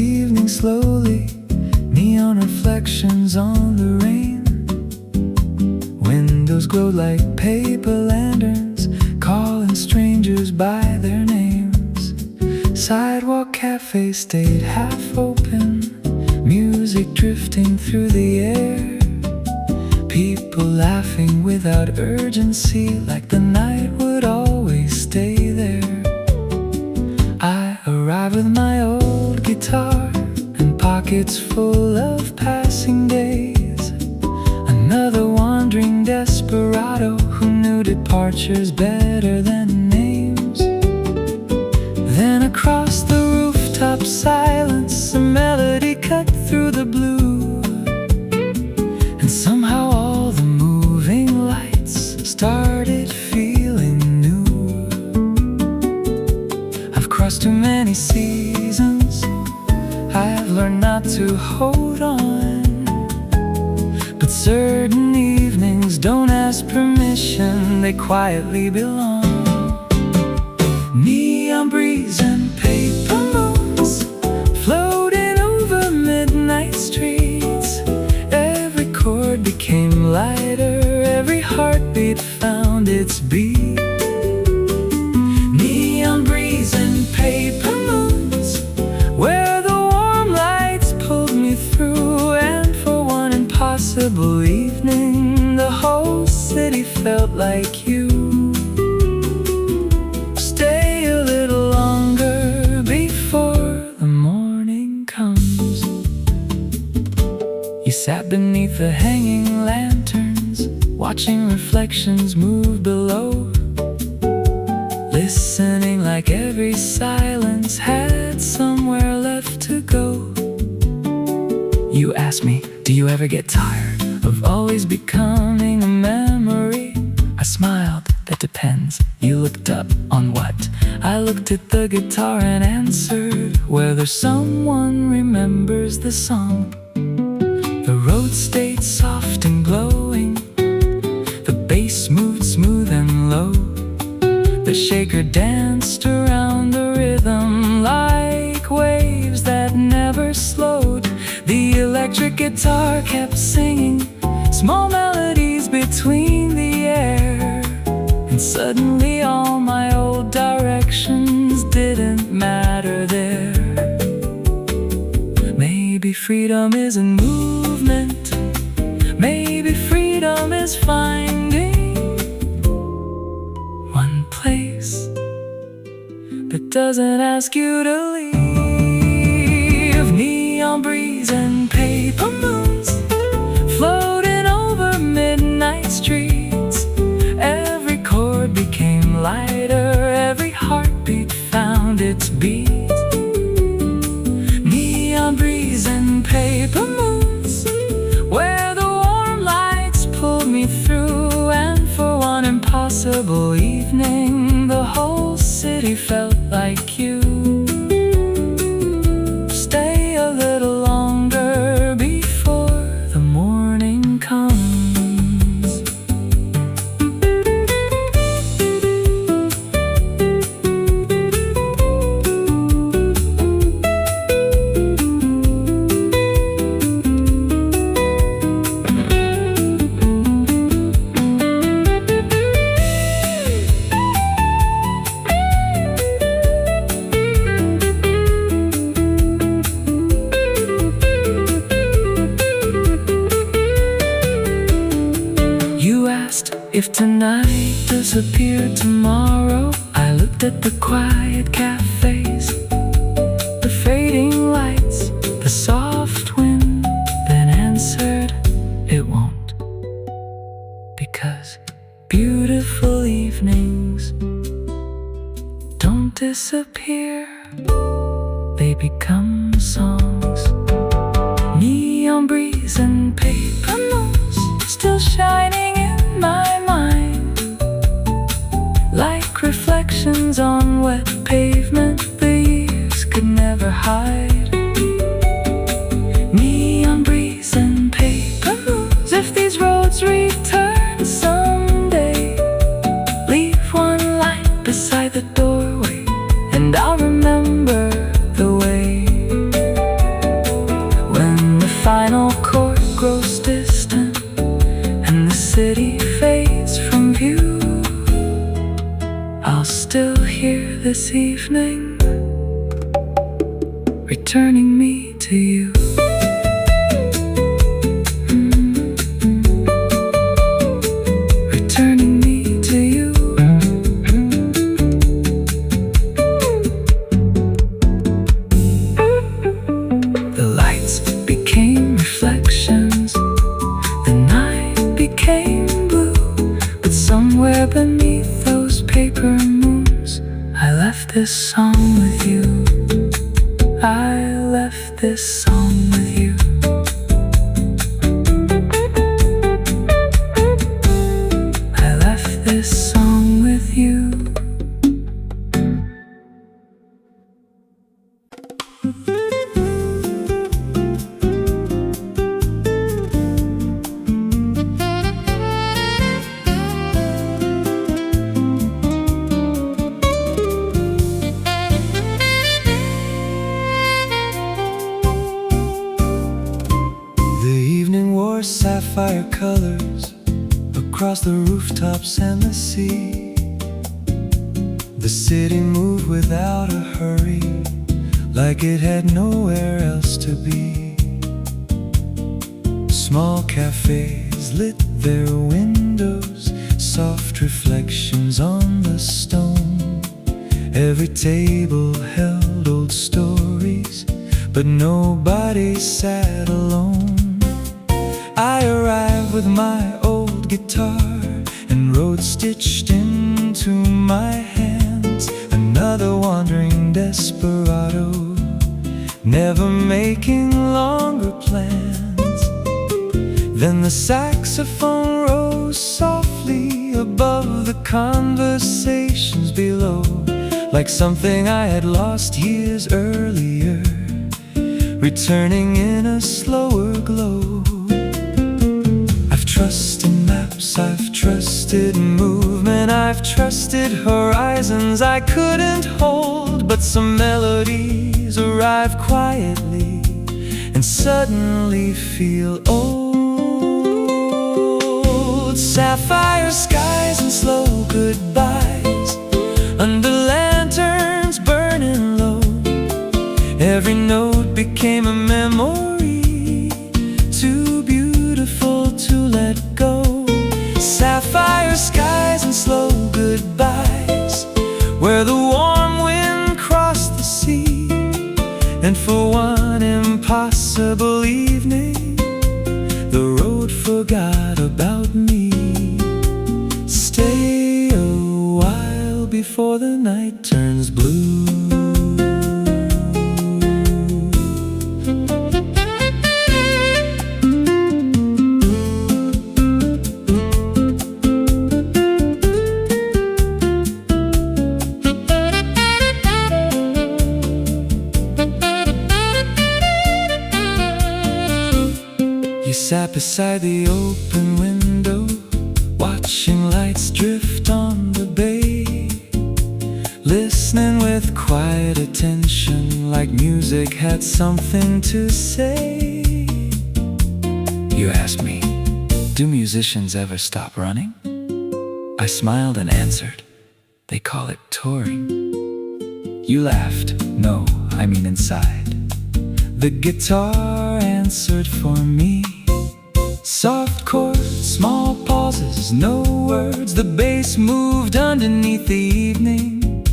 evening slowly, neon reflections on the rain. Windows glow like paper lanterns, calling strangers by their names. Sidewalk cafes stayed half open, music drifting through the air. People laughing without urgency, like the night would always stay there. I arrive with my old guitar and pockets full of passing days. Another wandering desperado who knew departures better than names. Then across the rooftop silence, a melody cut through the blue, and somehow all the moving lights started feeling new. I've crossed too many seasons, I've learned not to hold on, but certain evenings don't ask permission, they quietly belong. Neon breeze and paper moons floating over midnight streets. Every chord became lighter, every heartbeat found its beat. Neon breeze and paper moons, where the warm lights pulled me through, and for one impossible evening, the whole city felt like you. Stay a little longer before the morning comes. You sat beneath the hanging lanterns, watching reflections move below, listening like every silence had somewhere left to go. You asked me, do you ever get tired of always becoming a memory? I smiled, that depends. You looked up, on what? I looked at the guitar and answered, whether someone remembers the song. The road stayed soft and glowing, the bass moved smooth and low. The shaker danced around the rhythm like waves that never slowed. The electric guitar kept singing small melodies between the air, and suddenly all my old directions didn't matter there. Maybe freedom isn't movement, maybe freedom is finding one place that doesn't ask you to leave. Neon breeze and paper moons floating over midnight streets. Every chord became lighter, every heartbeat found its beat. Neon breeze and paper moons, where the warm lights pulled me through, and for one impossible evening, the whole city felt like you. Stay a little longer before the morning comes. If tonight disappeared tomorrow, I looked at the quiet cafes, the fading lights, the soft wind, then answered, it won't. Because beautiful evenings don't disappear, they become songs. Neon breeze and paper moons still shining in my mind, like reflections on wet pavement. this evening, returning me to you. Returning me to you. The lights became reflections, the night became blue, but somewhere beneath those paper moons, I left this song with you. I left this song with you. I left this song with you. Sapphire colors across the rooftops and the sea. The city moved without a hurry, like it had nowhere else to be. Small cafes lit their windows, soft reflections on the stone. Every table held old stories, but nobody sat alone. I arrived with my old guitar and wrote stitched into my hands, another wandering desperado, never making longer plans. Then the saxophone rose softly above the conversations below, like something I had lost years earlier, returning in a slower glow. Trusted maps, I've trusted movement, I've trusted horizons I couldn't hold. But some melodies arrive quietly and suddenly feel old. Sapphire skies and slow goodbyes under lanterns burning low. Every note became a memory, too beautiful to let go. Sapphire skies and slow goodbyes, where the warm wind crossed the sea. And for one impossible evening, the road forgot about me. Stay a while before the night turns blue. You sat beside the open window, watching lights drift on the bay, listening with quiet attention, like music had something to say. You asked me, do musicians ever stop running? I smiled and answered, they call it touring. You laughed, no, I mean inside. The guitar answered for me. Soft chords, small pauses, no words. The bass moved underneath the evening,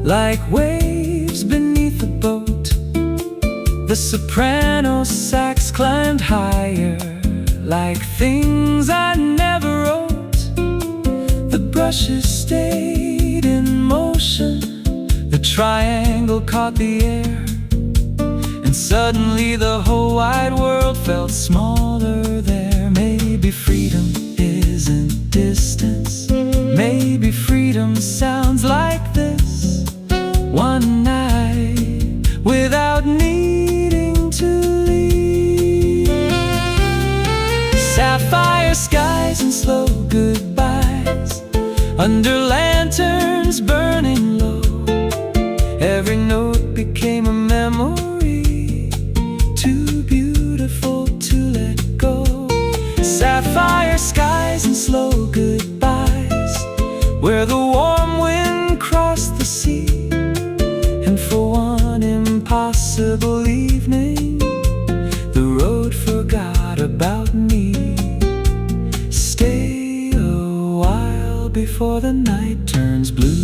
like waves beneath a boat. The soprano sax climbed higher, like things I never wrote. The brushes stayed in motion, the triangle caught the air, and suddenly the whole wide world felt smaller there. Maybe freedom isn't distance, maybe freedom sounds like this. One night without needing to leave. Sapphire skies and slow goodbyes under lanterns burning low. Every note became a memory, too beautiful to let go. Sapphire skies and slow goodbyes, where the warm wind crossed the sea. whole evening, the road forgot about me. Stay a while before the night turns blue.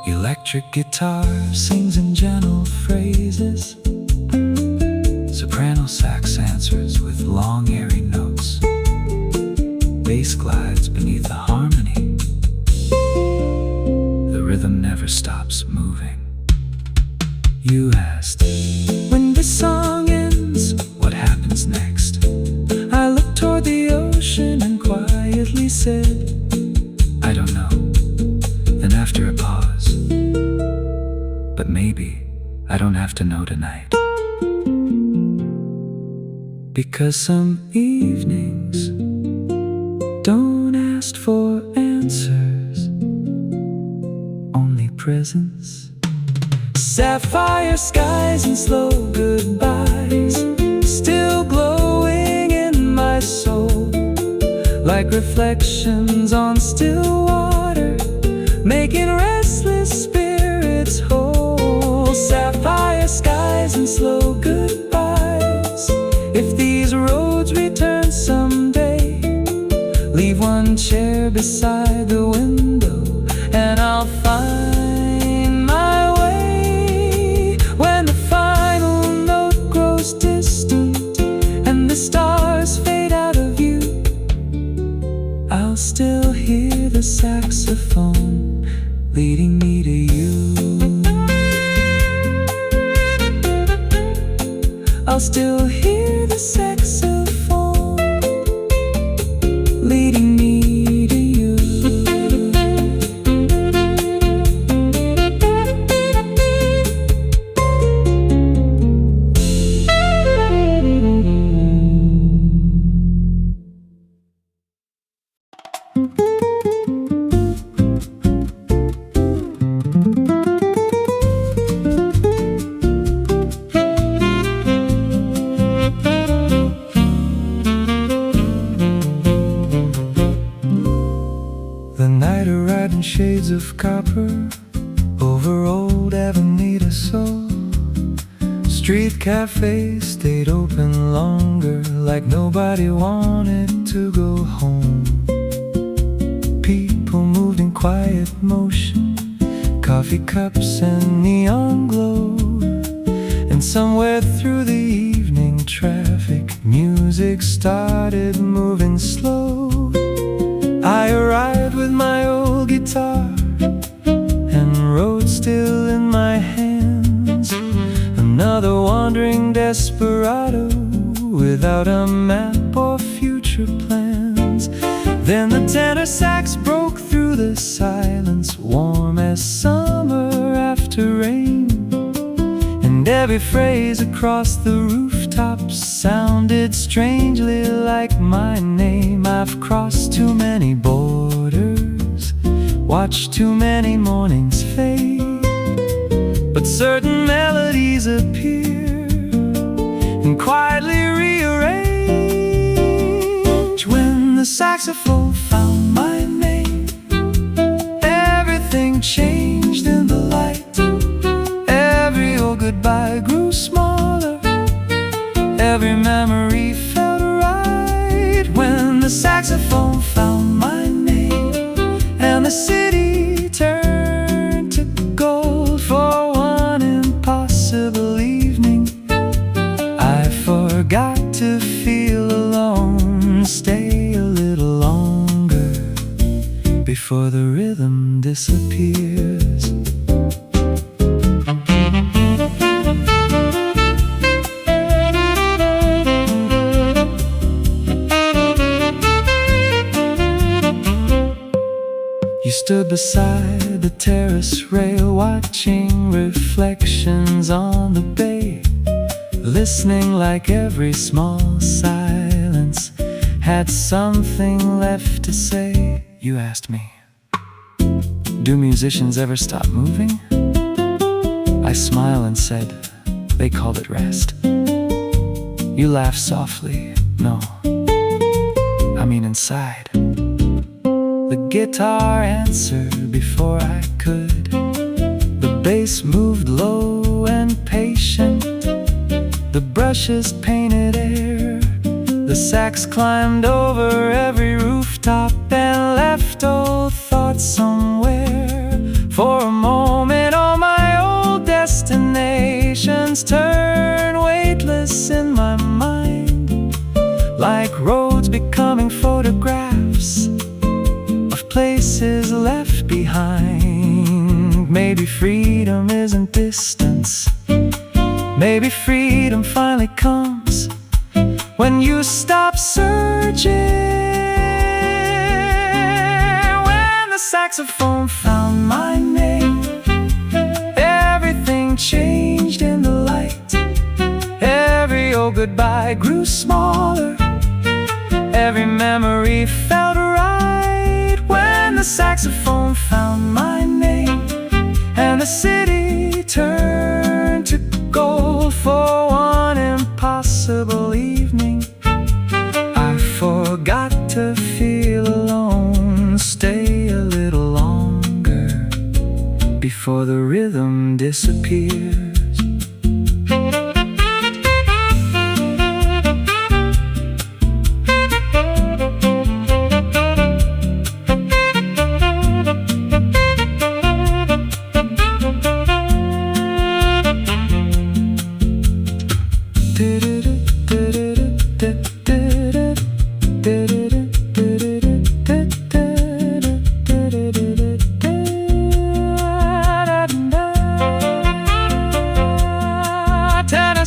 Electric guitar sings in gentle phrases. Soprano sax answers with long airy notes. Bass glides beneath the harmony. The rhythm never stops moving. You asked, when this song ends, what happens next? I looked toward the ocean and quietly said, I don't know. Then after a pause, but maybe I don't have to know tonight. Because some evenings don't ask for answers, only presence. Sapphire skies and slow goodbyes, still glowing in my soul, like reflections on still water, making restless spirits whole. Sapphire skies and slow goodbyes. If these roads return someday, leave one chair beside the window, and I'll find my way. When the final note grows distant and the stars fade out of view, I'll still hear the saxophone leading me to you. I'll still hear the saxophone leading me to you. The night arrived in shades of copper over old Avenida Soul. Street cafes stayed open longer, like nobody wanted to go home. People moved in quiet motion, coffee cups and neon glow. And somewhere through the evening traffic, music started moving slow. I arrived with my old guitar and road still in my hands. Another wandering desperado without a map or future plans. Then the tenor sax broke through the silence, warm as summer after rain. And every phrase across the rooftops sounded strangely like my name. I've crossed too many borders, watched too many mornings fade, but certain melodies appear and quietly rearrange. When the saxophone found my name, everything changed in the light. Every old goodbye grew smaller, every memory felt right. When the saxophone found my name, and the city turned to gold for one impossible evening, I forgot to feel alone. Stay a little longer before the rhythm disappears. stood beside the terrace rail, watching reflections on the bay, listening like every small silence had something left to say. You asked me, do musicians ever stop moving? I smiled and said, they called it rest. You laughed softly, no, I mean inside. The guitar answered before I could. The bass moved low and patient. The brushes painted air. The sax climbed over every rooftop and left old thoughts somewhere. For a moment all my old destinations turned weightless in my mind, like roads becoming photographs of places left behind. Maybe freedom isn't distance. Maybe freedom finally comes when you stop searching. When the saxophone found my name, everything changed in the light. Every old goodbye grew smaller. Every memory felt right. When the saxophone found my name, and the city turned to gold for one impossible evening, I forgot to feel alone. Stay a little longer before the rhythm disappears.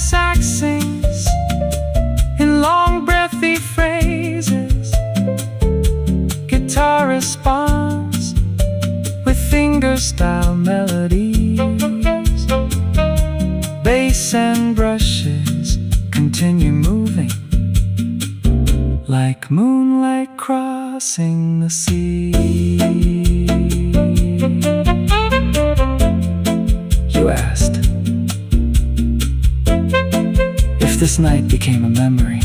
Sax sings in long breathy phrases. Guitar responds with finger-style melodies. Bass and brushes continue moving like moonlight crossing the sea. You asked if this night became a memory.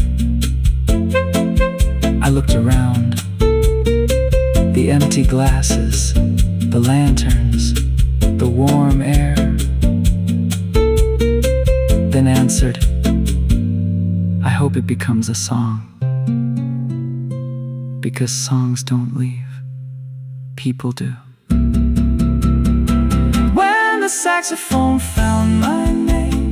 I looked around. The empty glasses, the lanterns, the warm air. Then answered, I hope it becomes a song. Because songs don't leave, people do. When the saxophone found my name,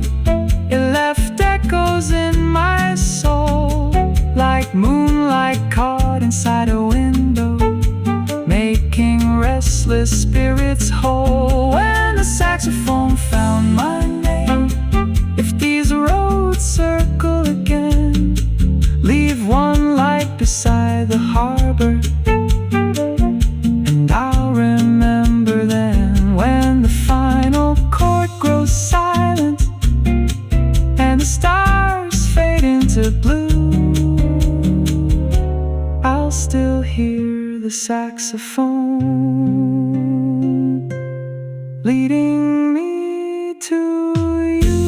it left echoes in my soul, like moonlight caught inside a window, making restless spirits whole. When the saxophone found my name, if these roads circle again, leave one light beside the harbor, and I'll remember then. When the final chord grows silent and the stars fade into blue, I'll still hear the saxophone leading me to you.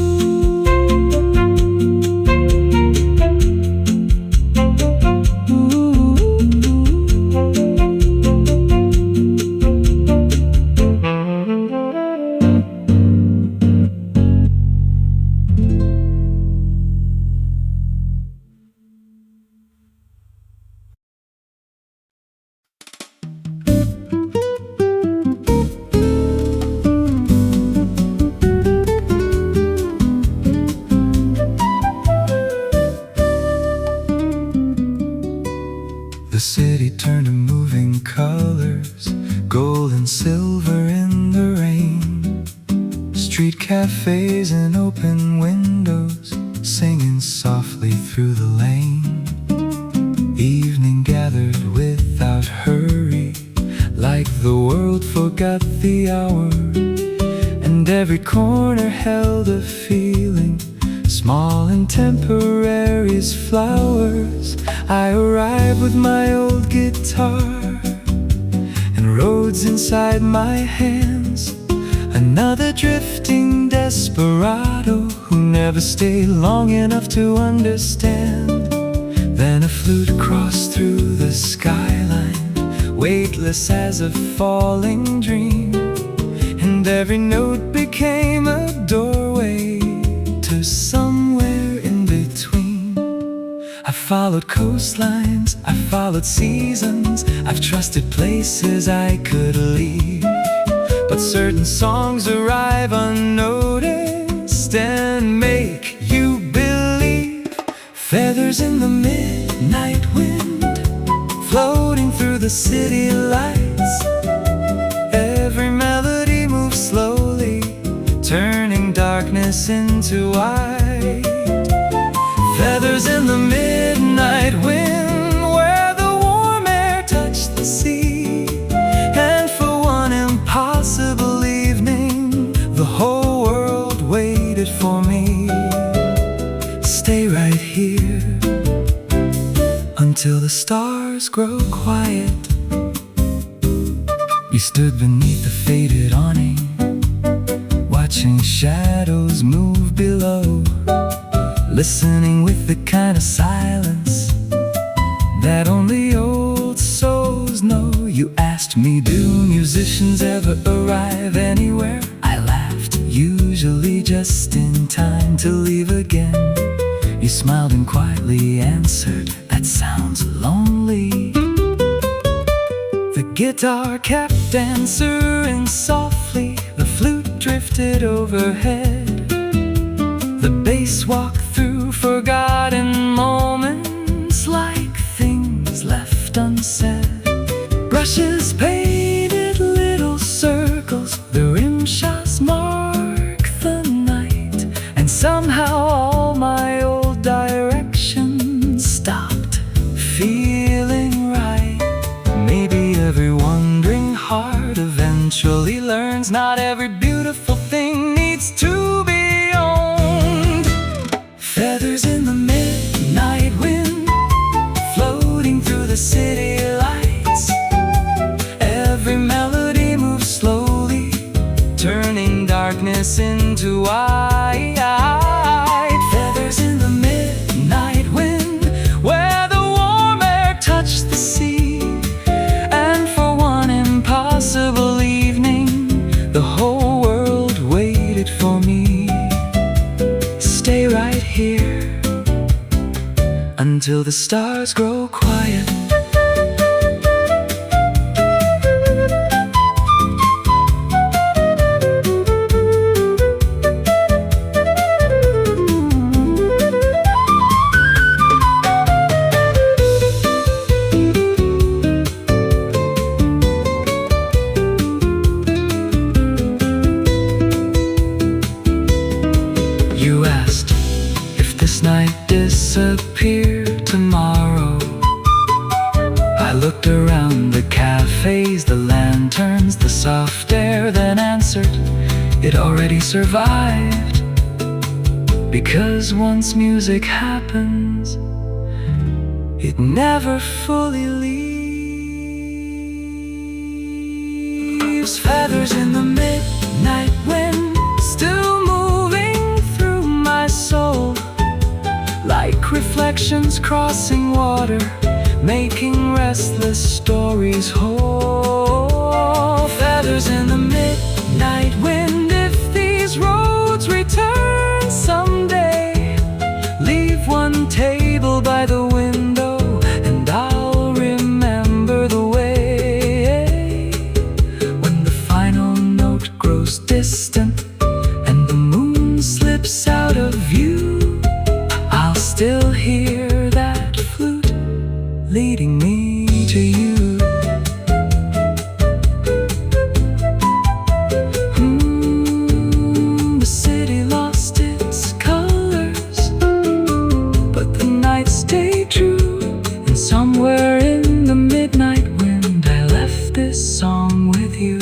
The city turned to moving colors, gold and silver in the rain. Street cafes and open windows, singing softly through the lane. Evening gathered without hurry, like the world forgot the hour, and every corner held a feeling, small and temporary as flowers. I arrived with my old guitar and roads inside my hands, another drifting desperado who never stayed long enough to understand. Then a flute crossed through the skyline, weightless as a falling dream, and every note became a doorway to somewhere in between. I followed coastlines, I followed seasons, I've trusted places I could leave, but certain songs arrive unnoticed and make you believe. Feathers in the midnight wind, floating through the city lights. Every melody moves slowly, turning darkness into white. Feathers in the midnight wind, where the warm air touched the sea, and for one impossible evening, the whole world waited for me. Stay right here until the stars grow quiet. We stood beneath the faded awning, watching shadows move below, listening with the kind of silence that only old souls know. You asked me, do musicians ever arrive anywhere? I laughed, usually just in time to leave again. You smiled and quietly answered, that sounds lonely. The guitar kept answering softly, the flute drifted overhead, the bass walked through forgotten moments like things left unsaid. Brushes painted little circles, the rim shots mark the night, and somehow all my old directions stopped feeling right. Maybe every wandering heart eventually learns not every beautiful thing needs to be owned. Feathers in the midnight wind, floating through the city lights. Every melody moves slowly, turning darkness into white. Feathers in the midnight wind, where the warm air touched the sea, and for one impossible evening, the whole world waited for me. Stay right here until the stars grow quiet. You asked if this night disappeared tomorrow. I looked around the cafes, the lanterns, the soft air, then answered, it already survived. Because once music happens, it never fully leaves. Feathers in the midnight wind, still moving through my soul, like reflections crossing water, making restless stories whole. Feathers in the midnight wind, if these roads return someday, leave one table by the window, and I'll remember the way. When the final note grows distant and the moon slips out of view, I'll still hear that flute leading me to you. The city lost its colors, but the night stayed true, and somewhere in the midnight wind I left this song with you.